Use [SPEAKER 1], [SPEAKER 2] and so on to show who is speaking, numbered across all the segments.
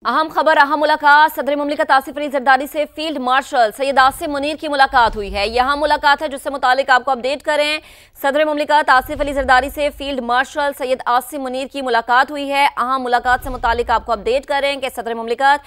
[SPEAKER 1] अहम खबर, अहम मुलाकात। सदर मुमलिकत आसिफ अली जरदारी से फील्ड मार्शल सैयद आसिम मुनीर की मुलाकात हुई है। यह मुलाकात है जिससे मुतालिक आपको अपडेट करें। सदर मुमलिकत आसिफ अली जरदारी से फील्ड मार्शल सैयद आसिम मुनीर की मुलाकात हुई है। अहम मुलाकात से मुतालिक आपको अपडेट करें कि सदर मुमलिकत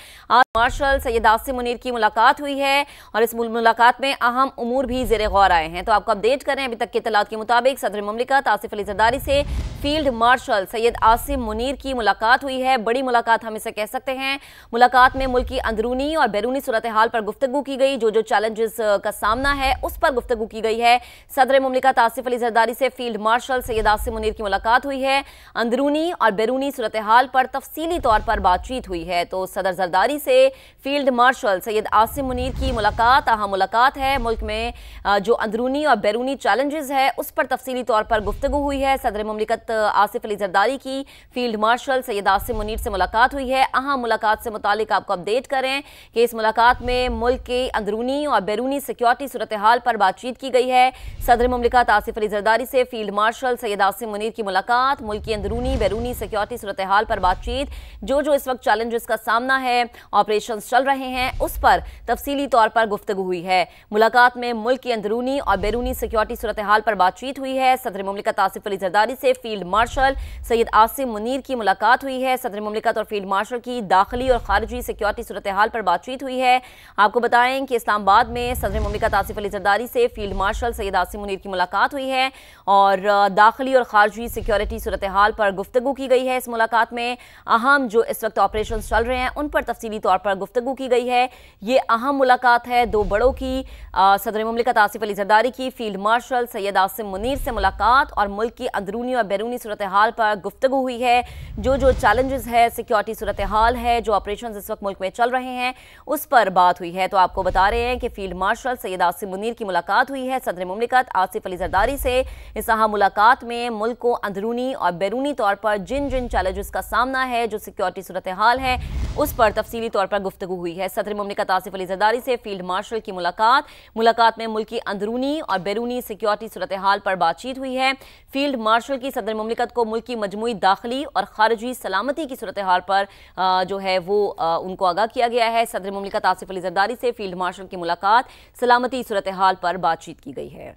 [SPEAKER 1] मार्शल सैयद आसिम मुनीर की मुलाकात हुई है और इस मुलाकात में अहम उमूर भी ज़ेरे गौर आए हैं। तो आपको अपडेट करें, अभी तक की इत्तलात के मुताबिक सदर मुमलिकत आसिफ अली जरदारी से फील्ड मार्शल सैयद आसिम मुनीर की मुलाकात हुई है। बड़ी मुलाकात हम इसे कह सकते हैं। मुलाकात में मुल्क की अंदरूनी और बैरूनी सूरत हाल पर गुफ्तगू की गई। जो चैलेंजेस का सामना है उस पर गुफ्तगू की गई है। सदर मुमलिकत आसिफ अली जरदारी से फील्ड मार्शल सैयद आसिम मुनीर की मुलाकात हुई है। अंदरूनी और बैरूनी सूरत हाल पर तफसीली तौर पर बातचीत हुई है। तो सदर जरदारी से फील्ड मार्शल सैयद आसिम मुनीर की मुलाकात अहम मुलाकात है। मुल्क में जो अंदरूनी और बैरूनी चैलेंजेस है उस पर तफसीली तौर पर गुफ्तगू हुई है। सदर मुमलिकत आसिफ अली जरदारी की फील्ड मार्शल सैयद आसिम मुनीर से मुलाकात हुई है। अहम मुलाकात से मुतालिक आपको अपडेट करें कि इस मुलाकात में मुल्क के अंदरूनी और बैरूनी सिक्योरिटी सूरत हाल पर बातचीत की गई है। सदर मुमलिकत आसिफ अली जरदारी से फील्ड मार्शल सैयद आसिम मुनीर की मुलाकात, मुल्क की अंदरूनी बैरूनी सिक्योरिटी सूरत हाल पर बातचीत, जो इस वक्त चैलेंजेस का सामना है, ऑपरेशन चल रहे हैं, उस पर तफसीली तौर पर गुफ्तगू हुई है। मुलाकात में मुल्क की अंदरूनी और बैरूनी सिक्योरिटी सूरत हाल पर बातचीत हुई है। सदर मुमलिकत आसिफ अली जरदारी से फील्ड मार्शल सैयद आसिम मुनीर की मुलाकात हुई है। सदर मुमलिकत और फील्ड मार्शल की दाखिली और खारजी सिक्योरिटी सूरत हाल पर बातचीत हुई है। आपको बताएं कि इस्लामाबाद में सदर मुमलिकत आसिफ अली जरदारी से फील्ड मार्शल सैयद आसिम मुनीर की मुलाकात हुई है और दाखिली और खारजी सिक्योरिटी सूरत हाल पर गुफ्तगू की गई है। इस मुलाकात में अहम जो इस वक्त ऑपरेशन चल रहे हैं उन पर तफसीली तौर पर गुफ्तगू की गई है। ये अहम मुलाकात है दो बड़ों की, सदर मुमलिकत आसिफ अली जरदारी की फील्ड मार्शल सैयद आसिम मुनीर से मुलाकात और मुल्क की अंदरूनी और बैरूनी सूरत हाल पर गुफ्तगू हुई है। जो चैलेंजेस है, सिक्योरिटी सूरत हाल है, जो ऑपरेशन इस वक्त मुल्क में चल रहे हैं उस पर बात हुई है। तो आपको बता रहे हैं कि फील्ड मार्शल सैयद आसिम मुनीर की मुलाकात हुई है सदर मुमलिकत आसिफ अली जरदारी से। इस अहम मुलाकात में मुल्क को अंदरूनी और बैरूनी तौर पर जिन चैलेंजेस का सामना है, जो सिक्योरिटी सूरत हाल है, उस पर तफसीली तौर पर गुफ्तगू हुई है। सदर मुमलिकत आसिफ अली जरदारी से फील्ड मार्शल की मुलाकात में मुल्क की अंदरूनी और बैरूनी सिक्योरिटी सूरत हाल पर बातचीत हुई है। फील्ड मार्शल की सदर मुमलिकत को मुल्क की मजमूई दाखिली और खारजी सलामती की सूरत हाल पर जो है वो उनको आगाह किया गया है। सदर मुमलिकत आसिफ अली जरदारी से फील्ड मार्शल की मुलाकात, सलामती सूरत हाल पर बातचीत की गई है।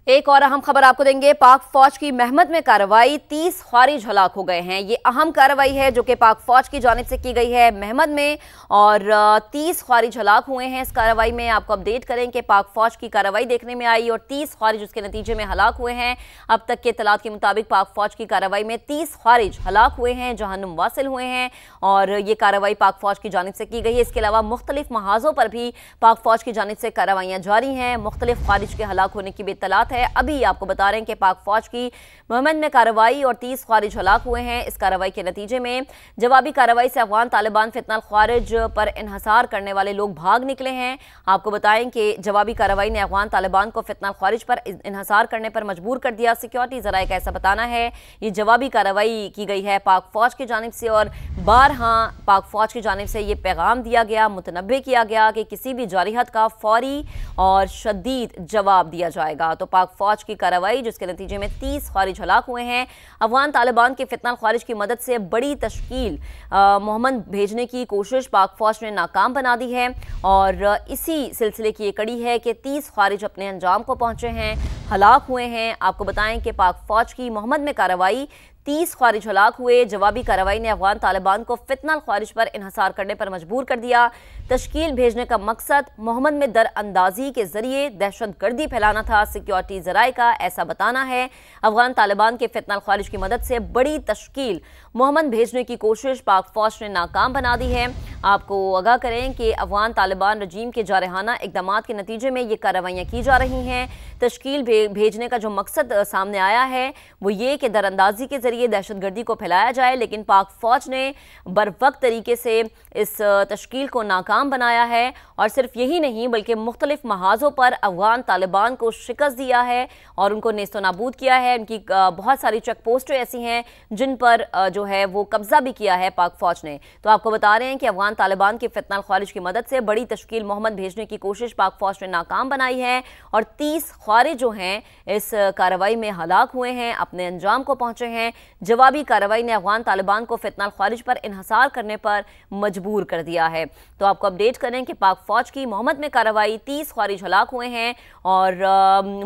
[SPEAKER 1] एक और अहम खबर आपको देंगे। पाक फौज की महमद में कार्रवाई, 30 ख्वारिज हलाक हो गए हैं। ये अहम कार्रवाई है जो कि पाक फौज की जानिब से की गई है महमद में और 30 ख्वारिज हलाक हुए हैं। इस कार्रवाई में आपको अपडेट करें कि पाक फौज की कार्रवाई देखने में आई और 30 ख्वारिज उसके नतीजे में हलाक हुए हैं। अब तक के इत्तलात के मुताबिक पाक फौज की कार्रवाई में 30 ख्वारिज हलाक हुए हैं, जहन्नुम वासिल हुए हैं और ये कार्रवाई पाक फौज की जानिब से की गई है। इसके अलावा मुख्तलिफ महाजों पर भी पाक फौज की जानिब से कार्रवाइयाँ जारी हैं। मुख्तलिफ ख्वारिज के हलाक होने की भी इत्तलात है। अभी आपको बता रहे हैं कि पाक फौज की महमद में कार्रवाई और 30 ख्वारिज हलाक हुए हैं। इस कार्रवाई के नतीजे में जवाबी कार्रवाई से अफगान तालिबान फितनल ख्वारिज पर इन्हसार करने वाले लोग भाग निकले हैं। आपको बताएं कि जवाबी कार्रवाई ने अफगान तालिबान को फितनल ख्वारिज पर इन्हसार करने पर मजबूर कर दिया। सिक्योरिटी ज़राए का ऐसा बताना है ये जवाबी कार्रवाई की गई है पाक फौज की जानिब से और बारहा पाक फौज की जानिब से ये पैगाम दिया गया, मुतनब्बे किया गया कि किसी भी जारिहत का फौरी और शदीद जवाब दिया जाएगा। तो पाक फौज की कार्रवाई जिसके नतीजे में 30 ख्वारिज हलाक हुए हैं। अफगान तालिबान के फितनल ख्वारिज की मदद से बड़ी तश्कील मोहम्मद भेजने की कोशिश पाक फौज ने नाकाम बना दी है और इसी सिलसिले की ये कड़ी है कि 30 ख्वारिज अपने अंजाम को पहुंचे हैं, हलाक हुए हैं। आपको बताएं कि पाक फौज की मोहम्मद में कार्रवाई, 30 ख्वारिज हलाक हुए। जवाबी कार्रवाई ने अफगान तालिबान को फितनल ख्वारिज पर इन्हसार करने पर मजबूर कर दिया। तश्कील भेजने का मकसद मोहम्मद में दर अंदाजी के जरिए दहशत गर्दी फैलाना था। सिक्योरिटी ज़राए का ऐसा बताना है अफगान तालिबान के फितनल ख्वारिज की मदद से बड़ी तश्कील मोहम्मद भेजने की कोशिश पाक फौज ने नाकाम बना दी है। आपको आगाह करें कि अफगान तालिबान रजीम के जारहाना इकदामात के नतीजे में ये कार्रवाइयाँ की जा रही हैं। तश्कील भेजने का जो मकसद सामने आया है वो ये कि दरअंदाजी के जरिए दहशतगर्दी को फैलाया जाए, लेकिन पाक फौज ने बरवक्त तरीके से इस तश्कील को नाकाम बनाया है और सिर्फ यही नहीं बल्कि मुख्तलिफ महाजों पर अफगान तालिबान को शिकस्त दिया है और उनको नेस्तो नाबूद किया है। उनकी बहुत सारी चेक पोस्टें ऐसी हैं जिन पर जो है वो कब्जा भी किया है पाक फौज ने। तो आपको बता रहे हैं कि अफगान अफगान तालिबान की फितनल ख्वारिज की मदद से बड़ी तश्कील मोहम्मद भेजने की कोशिश पाक फौज ने नाकाम बनाई है और 30 ख्वारिज जो हैं इस कार्रवाई में हलाक हुए हैं, अपने अंजाम को पहुंचे हैं। जवाबी कार्रवाई ने अफगान तालिबान को फितनल ख्वारिज पर इन्हसार करने पर मजबूर कर दिया है। तो आपको अपडेट करें कि पाक फौज की मोहम्मद में कार्रवाई 30 ख्वारिज हलाक हुए हैं और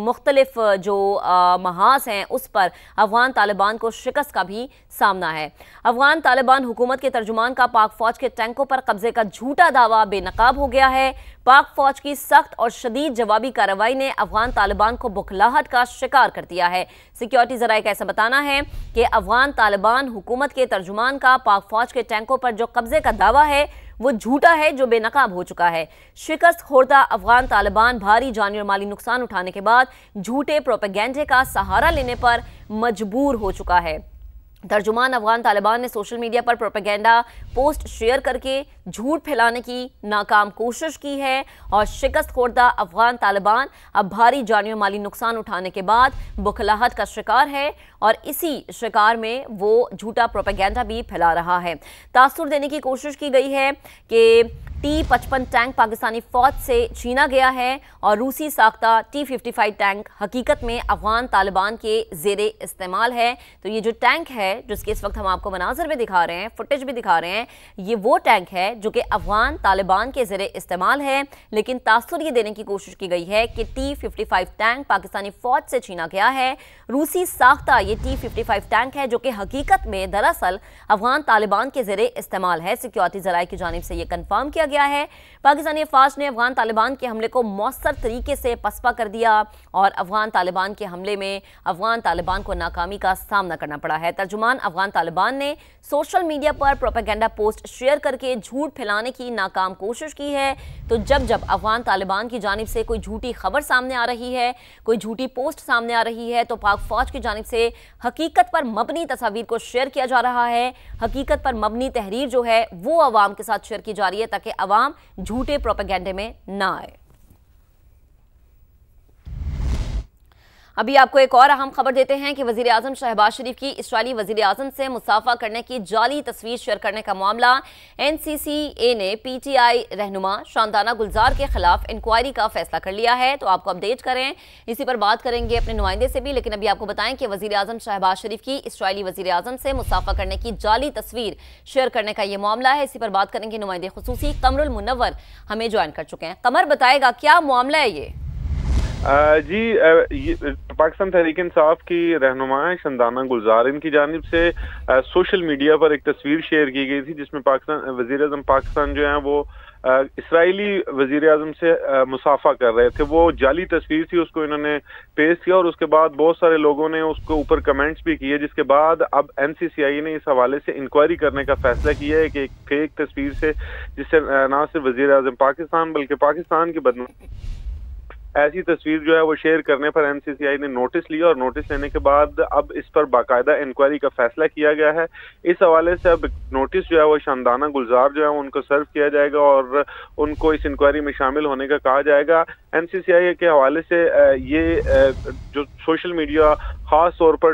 [SPEAKER 1] मुख्तलिफ जो महाज हैं उस पर अफगान तालिबान को शिकस्त का भी सामना है। अफगान तालिबान हुकूमत के तर्जुमान का पाक फौज के टैंकों पर कब्जे का झूठा दावा बेनकाब हो गया है। पाक फौज की सख्त और शदीद जवाबी कार्रवाई ने अफगान तालिबान को बुखलाहट का शिकार कर दिया है। सिक्योरिटी जराये का ऐसा बताना है कि अफगान तालिबान हुकूमत के तर्जुमान का पाक फौज के टैंकों पर जो कब्जे का दावा है वो झूठा है, जो बेनकाब हो चुका है। शिकस्त खोरदा अफगान तालिबान भारी जानी और माली नुकसान उठाने के बाद झूठे प्रोपेगेंडे का सहारा लेने पर मजबूर हो चुका है। तर्जुमान अफगान तालिबान ने सोशल मीडिया पर प्रोपेगेंडा पोस्ट शेयर करके झूठ फैलाने की नाकाम कोशिश की है और शिकस्त खोरदा अफगान तालिबान अब भारी जानी और माली नुकसान उठाने के बाद बुखलाहट का शिकार है और इसी शिकार में वो झूठा प्रोपेगेंडा भी फैला रहा है। तासुर देने की कोशिश की गई है कि T-55 टैंक पाकिस्तानी फौज से छीना गया है और रूसी साख्ता T-55 टैंक हकीकत में अफगान तालिबान के ज़ेरे इस्तेमाल है। तो ये जो टैंक है जिसके इस वक्त हम आपको मनाजर में दिखा रहे हैं, फुटेज भी दिखा रहे हैं, ये वो टैंक है जो कि अफगान तालिबान के ज़ेरे इस्तेमाल है। लेकिन तासुर ये देने की कोशिश की गई है कि T-55 टैंक पाकिस्तानी फौज से छीना गया है। रूसी साख्ता ये T-55 टैंक है जो कि हकीकत में दरअसल अफगान तालिबान के ज़ेरे इस्तेमाल है। सिक्योरिटी जराये की जानिब से ये कन्फर्म किया गया है। पाकिस्तानी अफवाज ने अफगान तालिबान के हमले को मौसर तरीके से पसपा कर दिया और अफगान तालिबान के हमले में अफगान तालिबान को नाकामी का सामना करना पड़ा है। तर्जुमान अफगान तालिबान ने सोशल मीडिया पर प्रोपेगेंडा पोस्ट शेयर करके झूठ फैलाने की नाकाम कोशिश की है। तो जब जब अफगान तालिबान की जानिब से कोई झूठी खबर सामने आ रही है, कोई झूठी पोस्ट सामने आ रही है, तो पाक फौज की जानिब से हकीकत पर मबनी तस्वीर को शेयर किया जा रहा है। हकीकत पर मबनी तहरीर जो है वो अवाम के साथ शेयर की जा रही है ताकि अवाम झूठे प्रोपेगेंडे में ना आए। अभी आपको एक और अहम खबर देते हैं कि वजीर आजम शहबाज शरीफ की इस्राईली वजीर आजम से मुसाफा करने की जाली तस्वीर शेयर करने का मामला NCCA ने PTI रहनुमा शांताना गुलजार के खिलाफ इंक्वायरी का फैसला कर लिया है। तो आपको अपडेट करें, इसी पर बात करेंगे अपने नुमाइंदे से भी, लेकिन अभी आपको बताएं कि वजीर आजम शहबाज शरीफ की इस्राईली वजीर आजम से मुसाफा करने की जाली तस्वीर शेयर करने का यह मामला है। इसी पर बात करेंगे नुमाइंदे खुसूसी कमरुल मुनव्वर हमें ज्वाइन कर चुके हैं। कमर, बताएगा क्या मामला है ये?
[SPEAKER 2] पाकिस्तान तहरीक इंसाफ की रहनुमा शांताना गुलजार, इनकी जानिब से सोशल मीडिया पर एक तस्वीर शेयर की गई थी जिसमें पाकिस्तान वजीर आजम पाकिस्तान जो है वो इसराइली वजीर आजम से मुसाफा कर रहे थे। वो जाली तस्वीर थी, उसको इन्होंने पेश किया और उसके बाद बहुत सारे लोगों ने उसको ऊपर कमेंट्स भी किए, जिसके बाद अब NCCI ने इस हवाले से इंक्वायरी करने का फैसला किया है कि एक फेक तस्वीर से, जिससे न सिर्फ वजीर आजम पाकिस्तान बल्कि पाकिस्तान की बदनामी ऐसी तस्वीर जो है वो शेयर करने पर NCCI ने नोटिस लिया और नोटिस लेने के बाद अब इस पर बाकायदा इंक्वायरी का फैसला किया गया है। इस हवाले से अब नोटिस जो है वो शांताना गुलजार जो है उनको सर्व किया जाएगा और उनको इस इंक्वायरी में शामिल होने का कहा जाएगा। NCCI के हवाले से ये जो सोशल मीडिया खास तौर पर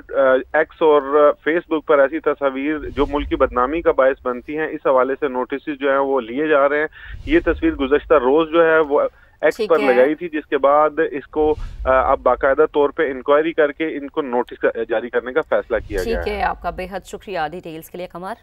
[SPEAKER 2] X और फेसबुक पर ऐसी तस्वीर जो मुल्क की बदनामी का बायस बनती हैं, इस हवाले से नोटिस जो है वो लिए जा रहे हैं। ये तस्वीर गुज़श्ता रोज जो है वो X पर लगाई थी, जिसके बाद इसको अब बाकायदा तौर पे इंक्वायरी करके इनको नोटिस जारी करने का फैसला किया गया है।
[SPEAKER 1] ठीक है, आपका बेहद शुक्रिया डिटेल्स के लिए कमर।